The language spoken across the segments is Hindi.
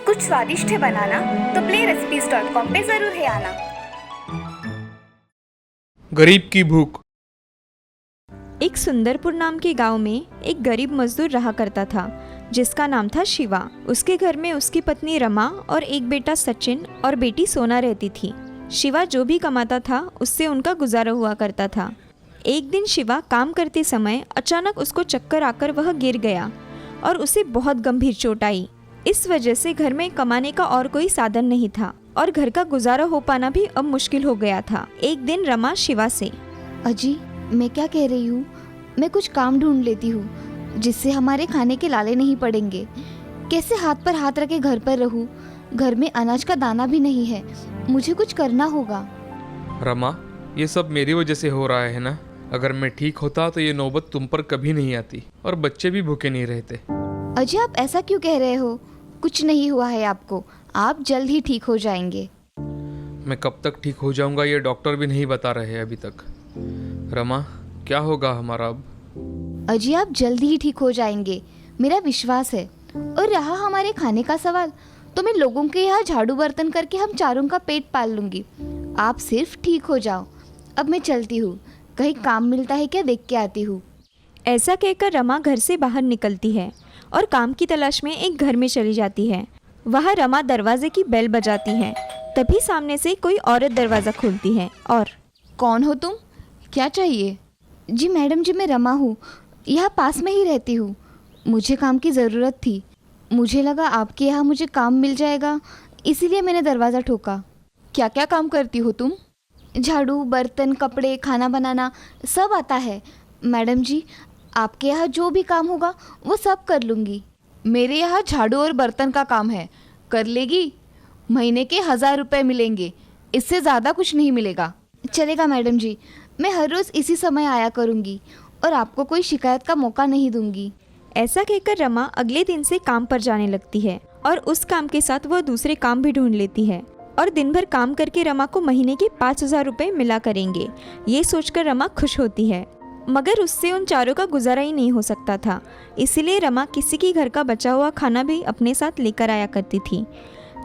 कुछ स्वादिष्ट है बनाना तो playrecipes.com पे जरूर है आना। गरीब की भूख। एक सुंदरपुर नाम के गांव में एक गरीब मजदूर रहा करता था जिसका नाम था शिवा। उसके घर में उसकी पत्नी रमा और एक बेटा सचिन और बेटी सोना रहती थी। शिवा जो भी कमाता था उससे उनका गुजारा हुआ करता था। एक दिन शिवा काम करते समय अचानक उसको चक्कर आकर वह गिर गया और उसे बहुत गंभीर चोट आई। इस वजह से घर में कमाने का और कोई साधन नहीं था और घर का गुजारा हो पाना भी अब मुश्किल हो गया था। एक दिन रमा शिवा से, अजी मैं क्या कह रही हूँ, मैं कुछ काम ढूंढ लेती हूँ जिससे हमारे खाने के लाले नहीं पड़ेंगे। कैसे हाथ पर हाथ रखे घर पर रहूँ, घर में अनाज का दाना भी नहीं है, मुझे कुछ करना होगा। रमा, ये सब मेरी वजह से हो रहा है ना। अगर मैं ठीक होता तो ये नौबत तुम पर कभी नहीं आती और बच्चे भी भूखे नहीं रहते। अजी आप ऐसा क्यों कह रहे हो? कुछ नहीं हुआ है आपको, आप जल्द ही ठीक हो जाएंगे। मैं कब तक ठीक हो जाऊंगा ये डॉक्टर भी नहीं बता रहे अभी तक। रमा, क्या होगा हमारा अब? अजी आप जल्द ही ठीक हो जाएंगे, मेरा विश्वास है। और रहा हमारे खाने का सवाल, तो मैं लोगों के यहाँ झाड़ू बर्तन करके हम चारों का पेट पाल लूँगी। आप सिर्फ ठीक हो जाओ। अब मैं चलती हूँ, कहीं काम मिलता है क्या देख के आती हूँ। ऐसा कहकर रमा घर से बाहर निकलती है और काम की तलाश में एक घर में चली जाती है। वहाँ रमा दरवाजे की बेल बजाती है। तभी सामने से कोई औरत दरवाज़ा खोलती है और, कौन हो तुम, क्या चाहिए? जी मैडम जी, मैं रमा हूँ, यहाँ पास में ही रहती हूँ। मुझे काम की ज़रूरत थी, मुझे लगा आपके यहाँ मुझे काम मिल जाएगा, इसीलिए मैंने दरवाज़ा ठोका। क्या क्या काम करती हो तुम? झाड़ू बर्तन कपड़े खाना बनाना सब आता है मैडम जी। आपके यहाँ जो भी काम होगा वो सब कर लूँगी। मेरे यहाँ झाड़ू और बर्तन का काम है, कर लेगी? महीने के 1000 रुपये मिलेंगे, इससे ज़्यादा कुछ नहीं मिलेगा। चलेगा मैडम जी, मैं हर रोज़ इसी समय आया करूँगी और आपको कोई शिकायत का मौका नहीं दूँगी। ऐसा कहकर रमा अगले दिन से काम पर जाने लगती है और उस काम के साथ वह दूसरे काम भी ढूंढ लेती है और दिन भर काम करके रमा को महीने के 5000 रुपये मिला करेंगे। ये सोचकर रमा खुश होती है, मगर उससे उन चारों का गुजारा ही नहीं हो सकता था। इसीलिए रमा किसी के घर का बचा हुआ खाना भी अपने साथ लेकर आया करती थी,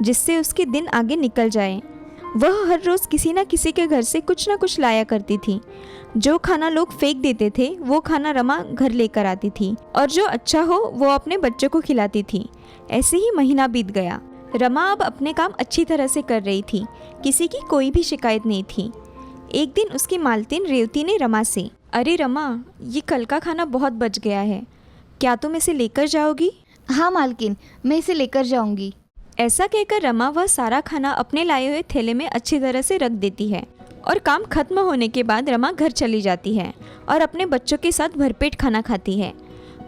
जिससे उसके दिन आगे निकल जाए। वह हर रोज़ किसी न किसी के घर से कुछ न कुछ लाया करती थी। जो खाना लोग फेंक देते थे वो खाना रमा घर लेकर आती थी और जो अच्छा हो वो अपने बच्चों को खिलाती थी। ऐसे ही महीना बीत गया। रमा अब अपने काम अच्छी तरह से कर रही थी, किसी की कोई भी शिकायत नहीं थी। एक दिन उसकी मालकिन रेवती ने रमा से, अरे रमा, ये कल का खाना बहुत बच गया है, क्या तुम इसे लेकर जाओगी? हाँ मालकिन, मैं इसे लेकर जाऊँगी। ऐसा कहकर रमा वह सारा खाना अपने लाए हुए थैले में अच्छी तरह से रख देती है और काम खत्म होने के बाद रमा घर चली जाती है और अपने बच्चों के साथ भरपेट खाना खाती है।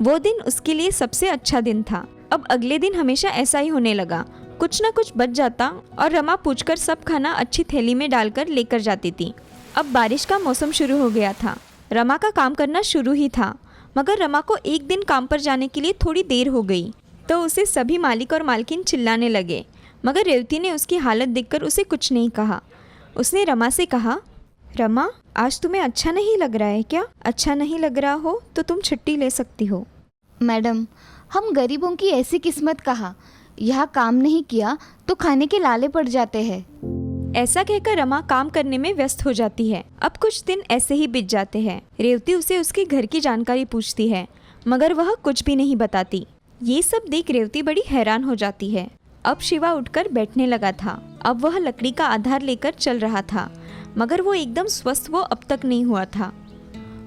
वो दिन उसके लिए सबसे अच्छा दिन था। अब अगले दिन हमेशा ऐसा ही होने लगा, कुछ न कुछ बच जाता और रमा पूछकर सब खाना अच्छी थैली में डालकर लेकर जाती थी। अब बारिश का मौसम शुरू हो गया था। रमा का काम करना शुरू ही था, मगर रमा को एक दिन काम पर जाने के लिए थोड़ी देर हो गई तो उसे सभी मालिक और मालकिन चिल्लाने लगे। मगर रेवती ने उसकी हालत देखकर उसे कुछ नहीं कहा। उसने रमा से कहा, रमा, आज तुम्हें अच्छा नहीं लग रहा है क्या? अच्छा नहीं लग रहा हो तो तुम छुट्टी ले सकती हो। मैडम, हम गरीबों की ऐसी किस्मत कहाँ, यहाँ काम नहीं किया तो खाने के लाले पड़ जाते हैं। ऐसा कहकर रमा काम करने में व्यस्त हो जाती है। अब कुछ दिन ऐसे ही बीत जाते हैं। रेवती उसे उसके घर की जानकारी पूछती है, मगर वह कुछ भी नहीं बताती। ये सब देख रेवती बड़ी हैरान हो जाती है। अब शिवा उठकर बैठने लगा था। अब वह लकड़ी का आधार लेकर चल रहा था, मगर वो एकदम स्वस्थ वो अब तक नहीं हुआ था।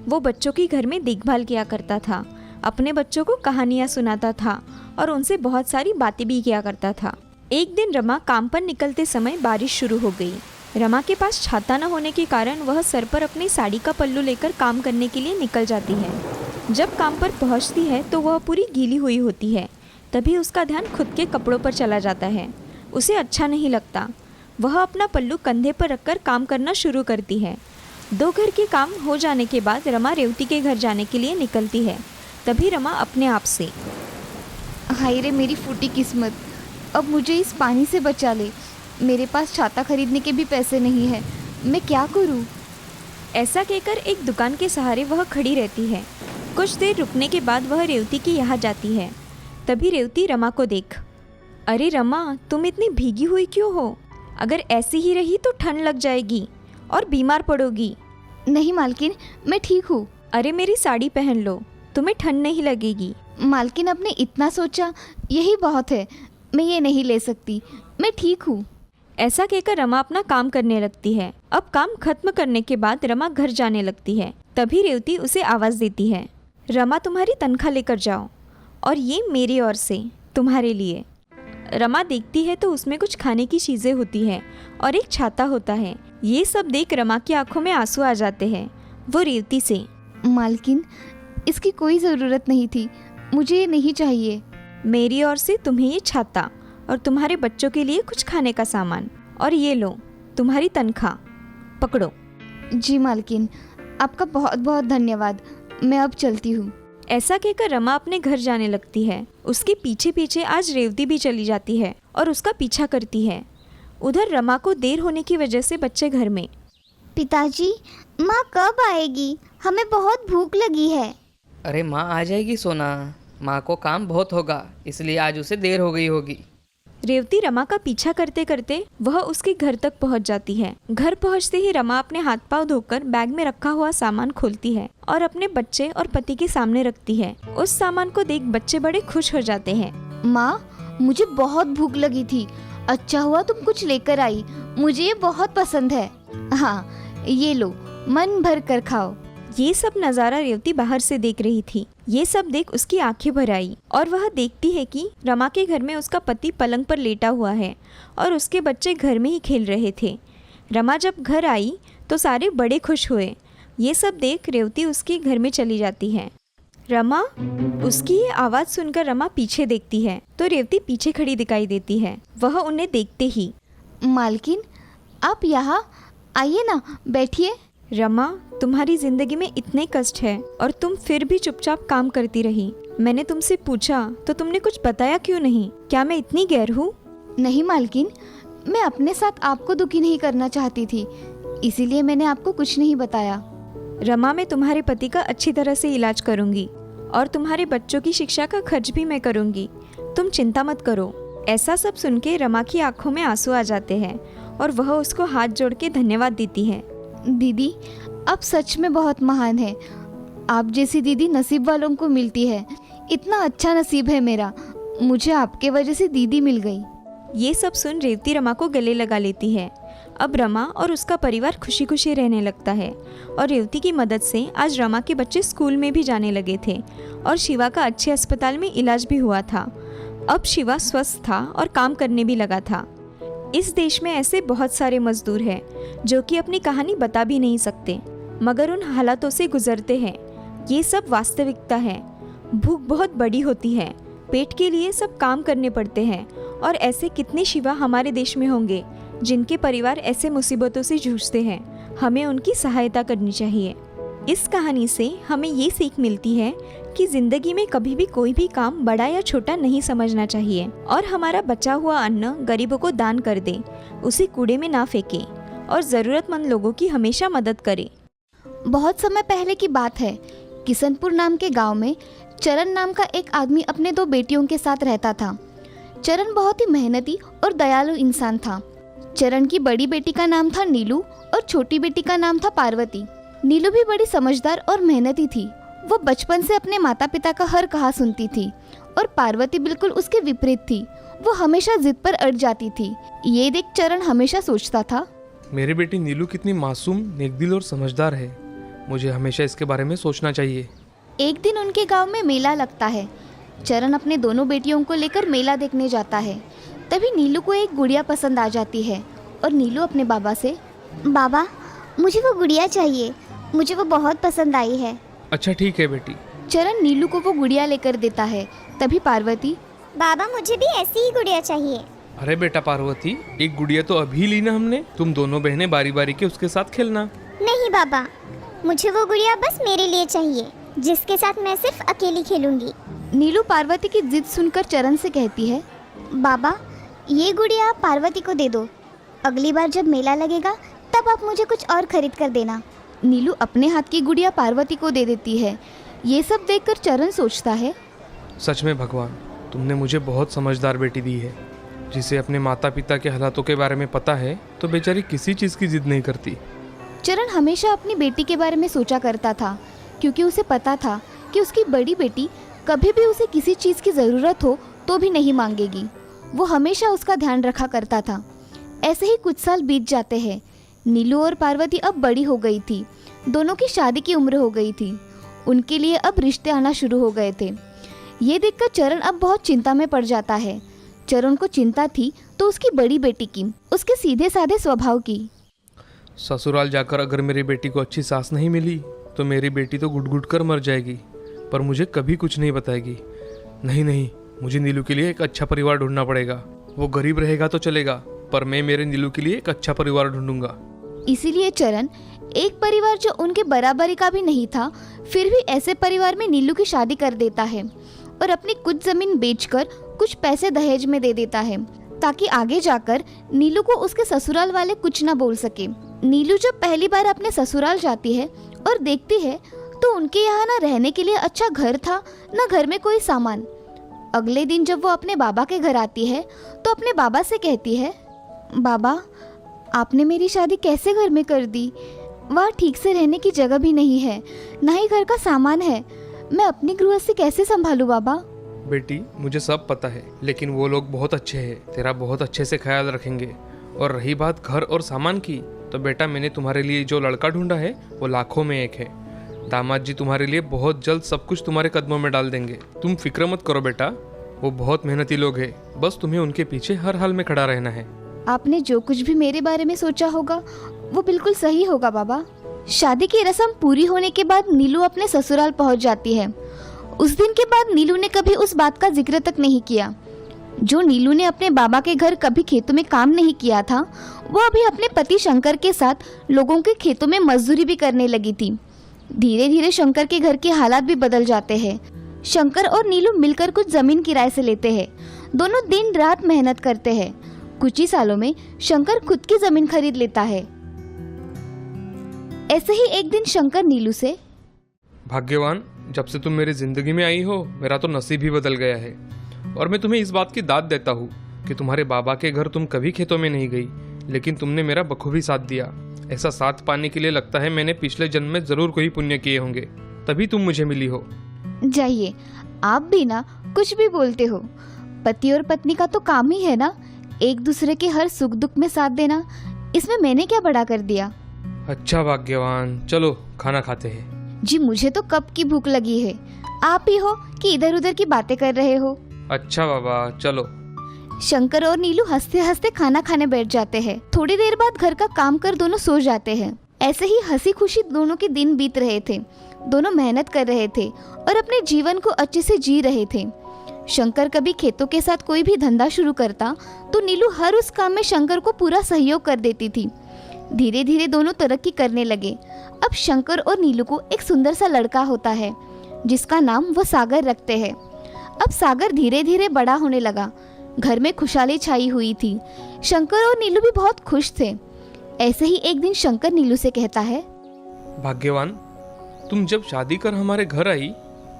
वो बच्चों की घर में देखभाल किया करता था, अपने बच्चों को कहानियाँ सुनाता था और उनसे बहुत सारी बातें भी किया करता था। एक दिन रमा काम पर निकलते समय बारिश शुरू हो गई। रमा के पास छाता न होने के कारण वह सर पर अपनी साड़ी का पल्लू लेकर काम करने के लिए निकल जाती है। जब काम पर पहुंचती है तो वह पूरी गीली हुई होती है। तभी उसका ध्यान खुद के कपड़ों पर चला जाता है। उसे अच्छा नहीं लगता। वह अपना पल्लू कंधे पर रखकर काम करना शुरू करती है। 2 घर के काम हो जाने के बाद रमा रेवती के घर जाने के लिए निकलती है। तभी रमा अपने आप से, हाय रे मेरी फूटी किस्मत, अब मुझे इस पानी से बचा ले। मेरे पास छाता खरीदने के भी पैसे नहीं है, मैं क्या करूँ? ऐसा कहकर एक दुकान के सहारे वह खड़ी रहती है। कुछ देर रुकने के बाद वह रेवती के यहाँ जाती है। तभी रेवती रमा को देख, अरे रमा, तुम इतनी भीगी हुई क्यों हो? अगर ऐसी ही रही तो ठंड लग जाएगी और बीमार पड़ोगी। नहीं मालकिन, मैं ठीक हूँ। अरे मेरी साड़ी पहन लो, तुम्हें ठंड नहीं लगेगी। मालकिन, आपने इतना सोचा, यही बहुत है। मैं ये नहीं ले सकती, मैं ठीक हूँ। ऐसा कहकर रमा अपना काम करने लगती है। अब काम खत्म करने के बाद रमा घर जाने लगती है। तभी रेवती उसे आवाज़ देती है, रमा तुम्हारी तनख्वाह लेकर जाओ, और ये मेरी ओर से तुम्हारे लिए। रमा देखती है तो उसमें कुछ खाने की चीज़ें होती हैं और एक छाता होता है। ये सब देख रमा की आंखों में आंसू आ जाते हैं। वो रेवती से, मालकिन, इसकी कोई ज़रूरत नहीं थी, मुझे ये नहीं चाहिए। मेरी ओर से तुम्हें ये छाता और तुम्हारे बच्चों के लिए कुछ खाने का सामान, और ये लो तुम्हारी तनख्वाह, पकड़ो। जी मालकिन, आपका बहुत बहुत धन्यवाद। मैं अब चलती हूँ। ऐसा कहकर रमा अपने घर जाने लगती है। उसके पीछे पीछे आज रेवती भी चली जाती है और उसका पीछा करती है। उधर रमा को देर होने की वजह से बच्चे घर में। पिताजी, माँ कब आएगी? हमें बहुत भूख लगी है। अरे माँ आ जाएगी सोना, माँ को काम बहुत होगा इसलिए आज उसे देर हो गई होगी। रेवती रमा का पीछा करते करते वह उसके घर तक पहुंच जाती है। घर पहुंचते ही रमा अपने हाथ पांव धोकर बैग में रखा हुआ सामान खोलती है और अपने बच्चे और पति के सामने रखती है। उस सामान को देख बच्चे बड़े खुश हो जाते हैं। माँ, मुझे बहुत भूख लगी थी, अच्छा हुआ तुम कुछ लेकर आई, मुझे ये बहुत पसंद है। हाँ, ये लो, मन भर कर खाओ। ये सब नज़ारा रेवती बाहर से देख रही थी। ये सब देख उसकी आंखें भर आई और वह देखती है कि रमा के घर में उसका पति पलंग पर लेटा हुआ है और उसके बच्चे घर में ही खेल रहे थे। रमा जब घर आई तो सारे बड़े खुश हुए। ये सब देख रेवती उसके घर में चली जाती है। रमा, उसकी ये आवाज़ सुनकर रमा पीछे देखती है तो रेवती पीछे खड़ी दिखाई देती है। वह उन्हें देखते ही, मालकिन, आप यहाँ आइए ना, बैठिए। रमा, तुम्हारी जिंदगी में इतने कष्ट है और तुम फिर भी चुपचाप काम करती रही। मैंने तुमसे पूछा तो तुमने कुछ बताया क्यों नहीं? क्या मैं इतनी गैर हूँ? नहीं मालकिन, मैं अपने साथ आपको दुखी नहीं करना चाहती थी, इसीलिए मैंने आपको कुछ नहीं बताया। रमा, मैं तुम्हारे पति का अच्छी तरह से इलाज करूंगी और तुम्हारे बच्चों की शिक्षा का खर्च भी मैं करूंगी, तुम चिंता मत करो। ऐसा सब सुन के रमा की आंखों में आंसू आ जाते हैं और वह उसको हाथ जोड़ के धन्यवाद देती है। दीदी, आप सच में बहुत महान हैं। आप जैसी दीदी नसीब वालों को मिलती है। इतना अच्छा नसीब है मेरा, मुझे आपके वजह से दीदी मिल गई। ये सब सुन रेवती रमा को गले लगा लेती है। अब रमा और उसका परिवार खुशी खुशी रहने लगता है और रेवती की मदद से आज रमा के बच्चे स्कूल में भी जाने लगे थे और शिवा का अच्छे अस्पताल में इलाज भी हुआ था। अब शिवा स्वस्थ था और काम करने भी लगा था। इस देश में ऐसे बहुत सारे मजदूर हैं जो कि अपनी कहानी बता भी नहीं सकते मगर उन हालातों से गुजरते हैं। ये सब वास्तविकता है। भूख बहुत बड़ी होती है, पेट के लिए सब काम करने पड़ते हैं और ऐसे कितने शिवा हमारे देश में होंगे जिनके परिवार ऐसे मुसीबतों से जूझते हैं। हमें उनकी सहायता करनी चाहिए। इस कहानी से हमें ये सीख मिलती है कि जिंदगी में कभी भी कोई भी काम बड़ा या छोटा नहीं समझना चाहिए और हमारा बचा हुआ अन्न गरीबों को दान कर दे, उसे कूड़े में ना फेंके और ज़रूरतमंद लोगों की हमेशा मदद करे। बहुत समय पहले की बात है। किशनपुर नाम के गांव में चरण नाम का एक आदमी अपने 2 बेटियों के साथ रहता था। चरण बहुत ही मेहनती और दयालु इंसान था। चरण की बड़ी बेटी का नाम था नीलू और छोटी बेटी का नाम था पार्वती। नीलू भी बड़ी समझदार और मेहनती थी। वो बचपन से अपने माता पिता का हर कहा सुनती थी और पार्वती बिल्कुल उसके विपरीत थी। वो हमेशा जिद पर अड़ जाती थी। ये देख चरण हमेशा सोचता था, मेरी बेटी नीलू कितनी मासूम, नेकदिल और समझदार है। मुझे हमेशा इसके बारे में सोचना चाहिए। एक दिन उनके गांव में मेला लगता है। चरण अपने दोनों बेटियों को लेकर मेला देखने जाता है। तभी नीलू को एक गुड़िया पसंद आ जाती है और नीलू अपने बाबा से, बाबा, मुझे वो गुड़िया चाहिए, मुझे वो बहुत पसंद आई है। अच्छा ठीक है बेटी। चरण नीलू को वो गुड़िया लेकर देता है। तभी पार्वती, बाबा, मुझे भी ऐसी ही गुड़िया चाहिए। अरे बेटा पार्वती, एक गुड़िया तो अभी ली ना हमने, तुम दोनों बहनें बारी बारी के उसके साथ खेलना। नहीं बाबा, मुझे वो गुड़िया बस मेरे लिए चाहिए, जिसके साथ मैं सिर्फ अकेली खेलूंगी। नीलू पार्वती की जिद सुनकर चरण से कहती है, बाबा, ये गुड़िया आप पार्वती को दे दो। अगली बार जब मेला लगेगा तब आप मुझे कुछ और खरीद कर देना। नीलू अपने हाथ की गुड़िया पार्वती को दे देती है। ये सब देखकर चरण सोचता है, सच में भगवान, तुमने मुझे बहुत समझदार बेटी दी है, जिसे अपने माता पिता के हालातों के बारे में पता है तो बेचारी किसी चीज़ की जिद नहीं करती। चरण हमेशा अपनी बेटी के बारे में सोचा करता था, क्योंकि उसे पता था कि उसकी बड़ी बेटी कभी भी उसे किसी चीज़ की ज़रूरत हो तो भी नहीं मांगेगी। वो हमेशा उसका ध्यान रखा करता था। ऐसे ही कुछ साल बीत जाते हैं। नीलू और पार्वती अब बड़ी हो गई थी। दोनों की शादी की उम्र हो गई थी। उनके लिए अब रिश्ते आना शुरू हो गए थे। ये देखकर चरण अब बहुत चिंता में पड़ जाता है। चरण को चिंता थी तो उसकी बड़ी बेटी की, उसके सीधे साधे स्वभाव की। ससुराल जाकर अगर मेरी बेटी को अच्छी सास नहीं मिली तो मेरी बेटी तो घुट घुट कर मर जाएगी, पर मुझे कभी कुछ नहीं बताएगी। नहीं नहीं, मुझे नीलू के लिए एक अच्छा परिवार ढूंढना पड़ेगा। वो गरीब रहेगा तो चलेगा, पर मैं मेरे नीलू के लिए एक अच्छा परिवार ढूंढूंगा। इसीलिए चरण एक परिवार जो उनके बराबरी का भी नहीं था, फिर भी ऐसे परिवार में नीलू की शादी कर देता है और अपनी कुछ जमीन बेचकर कुछ पैसे दहेज में दे देता है, ताकि आगे जाकर नीलू को उसके ससुराल वाले कुछ ना बोल सके। नीलू जब पहली बार अपने ससुराल जाती है और देखती है तो उनके यहाँ ना रहने के लिए अच्छा घर था, ना घर में कोई सामान। अगले दिन जब वो अपने बाबा के घर आती है तो अपने बाबा से कहती है, बाबा, आपने मेरी शादी कैसे घर में कर दी? वहाँ ठीक से रहने की जगह भी नहीं है, ना ही घर का सामान है। मैं अपनी गृहस्थी कैसे संभालूं बाबा? बेटी, मुझे सब पता है, लेकिन वो लोग बहुत अच्छे हैं, तेरा बहुत अच्छे से ख्याल रखेंगे। और रही बात घर और सामान की, तो बेटा मैंने तुम्हारे लिए जो लड़का ढूंढा है वो लाखों में एक है। दामाद जी तुम्हारे लिए बहुत जल्द सब कुछ तुम्हारे कदमों में डाल देंगे। तुम फिक्र मत करो बेटा, वो बहुत मेहनती लोग हैं, बस तुम्हें उनके पीछे हर हाल में खड़ा रहना है। आपने जो कुछ भी मेरे बारे में सोचा होगा वो बिल्कुल सही होगा बाबा। शादी की रस्म पूरी होने के बाद नीलू अपने ससुराल पहुंच जाती है। उस दिन के बाद नीलू ने कभी उस बात का जिक्र तक नहीं किया। जो नीलू ने अपने बाबा के घर कभी खेतों में काम नहीं किया था, वो अभी अपने पति शंकर के साथ लोगों के खेतों में मजदूरी भी करने लगी थी। धीरे धीरे शंकर के घर के हालात भी बदल जाते हैं। शंकर और नीलू मिलकर कुछ जमीन किराए से लेते हैं। दोनों दिन रात मेहनत करते हैं। कुछ ही सालों में शंकर खुद की जमीन खरीद लेता है। ऐसे ही एक दिन शंकर नीलू से, भाग्यवान, जब से तुम मेरी जिंदगी में आई हो मेरा तो नसीब ही बदल गया है। और मैं तुम्हें इस बात की दाद देता हूँ कि तुम्हारे बाबा के घर तुम कभी खेतों में नहीं गई, लेकिन तुमने मेरा बखूबी साथ दिया। ऐसा साथ पाने के लिए लगता है मैंने पिछले जन्म में जरूर कोई पुण्य किए होंगे, तभी तुम मुझे मिली हो। जाइए, आप भी ना कुछ भी बोलते हो। पति और पत्नी का तो काम ही है ना एक दूसरे के हर सुख दुख में साथ देना। इसमें मैंने क्या बड़ा कर दिया? अच्छा भाग्यवान, चलो खाना खाते हैं। जी, मुझे तो कब की भूख लगी है। आप ही हो कि इधर उधर की बातें कर रहे हो? अच्छा बाबा, चलो। शंकर और नीलू हंसते हंसते खाना खाने बैठ जाते हैं। थोड़ी देर बाद घर का काम कर दोनों सो जाते हैं। ऐसे ही हंसी खुशी दोनों के दिन बीत रहे थे। दोनों मेहनत कर रहे थे और अपने जीवन को अच्छे से जी रहे थे। शंकर कभी खेतों के साथ कोई भी धंधा शुरू करता तो नीलू हर उस काम में शंकर को पूरा सहयोग कर देती थी। धीरे धीरे दोनों तरक्की करने लगे। अब शंकर और नीलू को एक सुंदर सा लड़का होता है, जिसका नाम वो सागर रखते हैं। अब सागर धीरे धीरे बड़ा होने लगा। घर में खुशहाली छाई हुई थी। शंकर और नीलू भी बहुत खुश थे। ऐसे ही एक दिन शंकर नीलू से कहता है, भाग्यवान, तुम जब शादी कर हमारे घर आई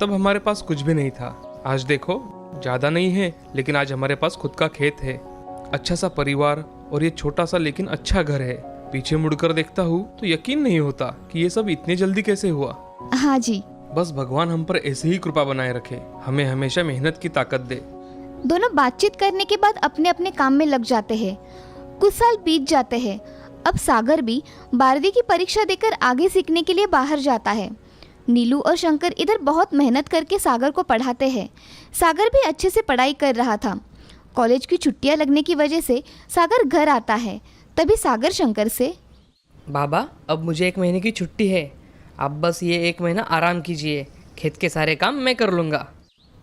तब हमारे पास कुछ भी नहीं था। आज देखो, ज्यादा नहीं है, लेकिन आज हमारे पास खुद का खेत है, अच्छा सा परिवार और ये छोटा सा लेकिन अच्छा घर है। पीछे मुड़कर देखता हूँ तो यकीन नहीं होता कि ये सब इतने जल्दी कैसे हुआ। हाँ जी। बस भगवान हम पर ऐसे ही कृपा बनाए रखे, हमें हमेशा मेहनत की ताकत दे। दोनों बातचीत करने के बाद अपने अपने काम में लग जाते हैं। कुछ साल बीत जाते हैं। अब सागर भी 12वीं की परीक्षा देकर आगे सीखने के लिए बाहर जाता है। नीलू और शंकर इधर बहुत मेहनत करके सागर को पढ़ाते हैं। सागर भी अच्छे से पढ़ाई कर रहा था। कॉलेज की छुट्टियां लगने की वजह से सागर घर आता है। तभी सागर शंकर से, बाबा, अब मुझे 1 महीने की छुट्टी है, आप बस ये 1 महीना आराम कीजिए, खेत के सारे काम मैं कर लूँगा।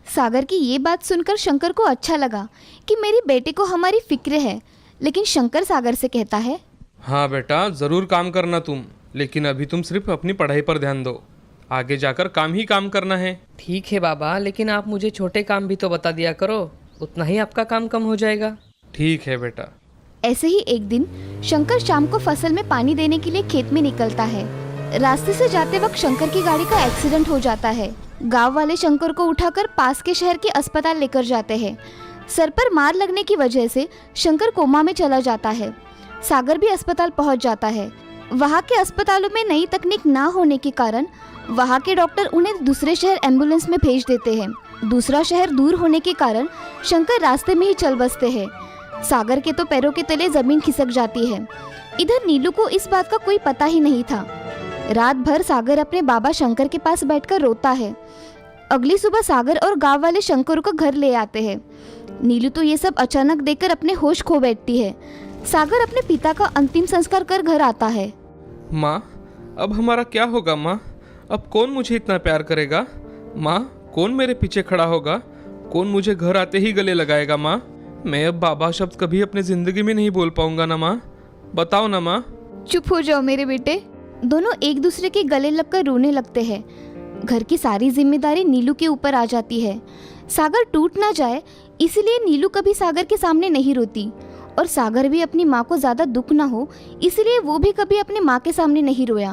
सागर की ये बात सुनकर शंकर को अच्छा लगा कि मेरी बेटे को हमारी फिक्र है। लेकिन शंकर सागर से कहता है, हाँ बेटा, जरूर काम करना तुम, लेकिन अभी तुम सिर्फ अपनी पढ़ाई पर ध्यान दो, आगे जाकर काम ही काम करना है। ठीक है बाबा, लेकिन आप मुझे छोटे काम भी तो बता दिया करो, उतना ही आपका काम कम हो जाएगा। ठीक है बेटा। ऐसे ही एक दिन शंकर शाम को फसल में पानी देने के लिए खेत में निकलता है। रास्ते से जाते वक्त शंकर की गाड़ी का एक्सीडेंट हो जाता है। गांव वाले शंकर को उठाकर पास के शहर के अस्पताल लेकर जाते हैं। सर पर मार लगने की वजह से शंकर कोमा में चला जाता है। सागर भी अस्पताल पहुंच जाता है। वहां के अस्पतालों में नई तकनीक ना होने के कारण वहां के डॉक्टर उन्हें दूसरे शहर एम्बुलेंस में भेज देते हैं। दूसरा शहर दूर होने के कारण शंकर रास्ते में ही चल बसते हैं। सागर के तो पैरों के तले जमीन खिसक जाती है। इधर नीलू को इस बात का कोई पता ही नहीं था। रात भर सागर अपने बाबा शंकर के पास बैठकर रोता है। अगली सुबह सागर और गांव वाले शंकर को घर ले आते हैं। नीलू तो ये सब अचानक देखकर अपने होश खो बैठती है। सागर अपने पिता का अंतिम संस्कार कर घर आता है। माँ, अब हमारा क्या होगा माँ? अब कौन मुझे इतना प्यार करेगा? माँ, कौन मेरे पीछे खड़ा होगा? कौन मुझे घर आते ही गले लगाएगा? माँ, मैं अब बाबा शब्द कभी अपनी जिंदगी में नहीं बोल पाऊंगा ना माँ। बताओ ना माँ। चुप हो जाओ मेरे बेटे। दोनों एक दूसरे के गले लगकर रोने लगते हैं। घर की सारी जिम्मेदारी नीलू के ऊपर आ जाती है। सागर टूट ना जाए इसलिए नीलू कभी सागर के सामने नहीं रोती, और सागर भी अपनी माँ को ज़्यादा दुख ना हो इसलिए वो भी कभी अपनी माँ के सामने नहीं रोया।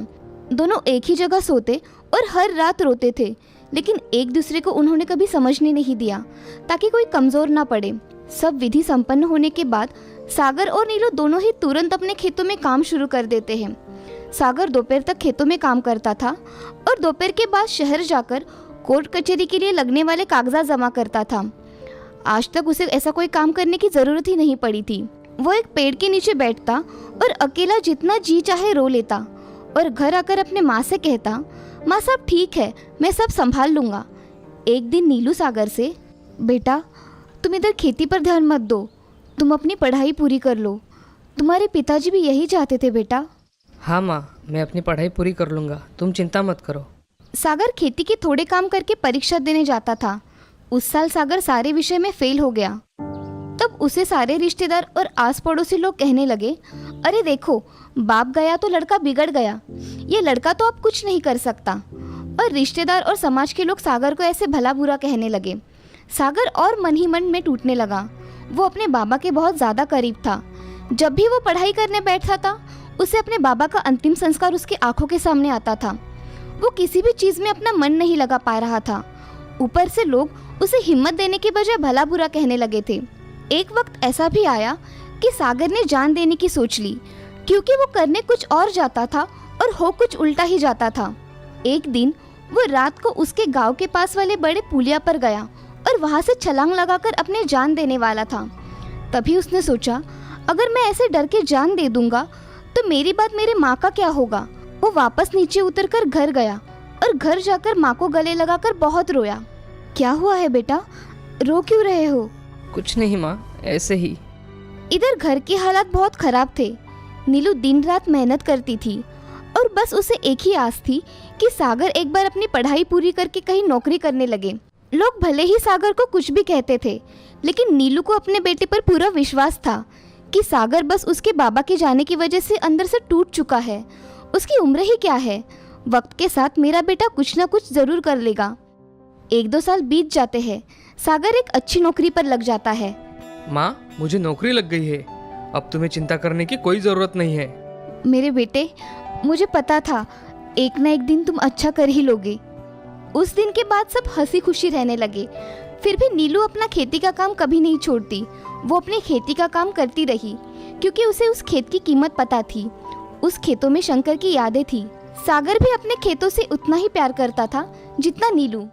दोनों एक ही जगह सोते और हर रात रोते थे, लेकिन एक दूसरे को उन्होंने कभी समझने नहीं दिया ताकि कोई कमज़ोर ना पड़े। सब विधि संपन्न होने के बाद सागर और नीलू दोनों ही तुरंत अपने खेतों में काम शुरू कर देते हैं। सागर दोपहर तक खेतों में काम करता था और दोपहर के बाद शहर जाकर कोर्ट कचहरी के लिए लगने वाले कागजात जमा करता था। आज तक उसे ऐसा कोई काम करने की ज़रूरत ही नहीं पड़ी थी। वो एक पेड़ के नीचे बैठता और अकेला जितना जी चाहे रो लेता और घर आकर अपने माँ से कहता, माँ सब ठीक है, मैं सब संभाल लूँगा। एक दिन नीलू सागर से, बेटा तुम इधर खेती पर ध्यान मत दो, तुम अपनी पढ़ाई पूरी कर लो। तुम्हारे पिताजी भी यही चाहते थे बेटा। हाँ माँ, मैं अपनी पढ़ाई पूरी कर लूँगा, तुम चिंता मत करो। सागर खेती के थोड़े काम करके परीक्षा देने जाता था। उस साल सागर सारे विषय में फेल हो गया। तब उसे सारे रिश्तेदार और आस पड़ोसी लोग कहने लगे, अरे देखो बाप गया तो लड़का बिगड़ गया, ये लड़का तो अब कुछ नहीं कर सकता। और रिश्तेदार और समाज के लोग सागर को ऐसे भला बुरा कहने लगे। सागर और मन ही मन में टूटने लगा। वो अपने बाबा के बहुत ज़्यादा करीब था। जब भी वो पढ़ाई करने बैठता था उसे अपने बाबा का अंतिम संस्कार उसकी आंखों के सामने आता था। वो किसी भी चीज़ में अपना मन नहीं लगा पा रहा था। ऊपर से लोग उसे हिम्मत देने के बजाय भला बुरा कहने लगे थे। एक वक्त ऐसा भी आया कि सागर ने जान देने की सोच ली, क्योंकि वो करने कुछ और जाता था और हो कुछ उल्टा ही जाता था। एक दिन वो रात को उसके गांव के पास वाले बड़े पुलिया पर गया और वहां से छलांग लगाकर अपने जान देने वाला था। तभी उसने सोचा, अगर मैं ऐसे डर के जान दे दूंगा तो मेरी बात मेरे माँ का क्या होगा। वो वापस नीचे उतरकर घर गया और घर जाकर माँ को गले लगाकर बहुत रोया। क्या हुआ है बेटा, रो क्यों रहे हो? कुछ नहीं माँ, ऐसे ही। इधर घर के हालात बहुत खराब थे। नीलू दिन रात मेहनत करती थी और बस उसे एक ही आस थी कि सागर एक बार अपनी पढ़ाई पूरी करके कहीं नौकरी करने लगे। लोग भले ही सागर को कुछ भी कहते थे, लेकिन नीलू को अपने बेटे पर पूरा विश्वास था कि सागर बस उसके बाबा के जाने की वजह से अंदर से टूट चुका है। उसकी उम्र ही क्या है, वक्त के साथ मेरा बेटा कुछ ना कुछ जरूर कर लेगा। 1-2 साल बीत जाते हैं। सागर एक अच्छी नौकरी पर लग जाता है। माँ, मुझे नौकरी लग गई है, अब तुम्हें चिंता करने की कोई ज़रूरत नहीं है। मेरे बेटे, मुझे पता था एक ना एक दिन तुम अच्छा कर ही लोगे। उस दिन के बाद सब हंसी खुशी रहने लगे। फिर भी नीलू अपना खेती का काम कभी नहीं छोड़ती। वो अपनी खेती का काम करती रही क्योंकि उसे उस खेत की कीमत पता थी। उस खेतों में शंकर की यादें थी। सागर भी अपने खेतों से उतना ही प्यार करता था जितना नीलू।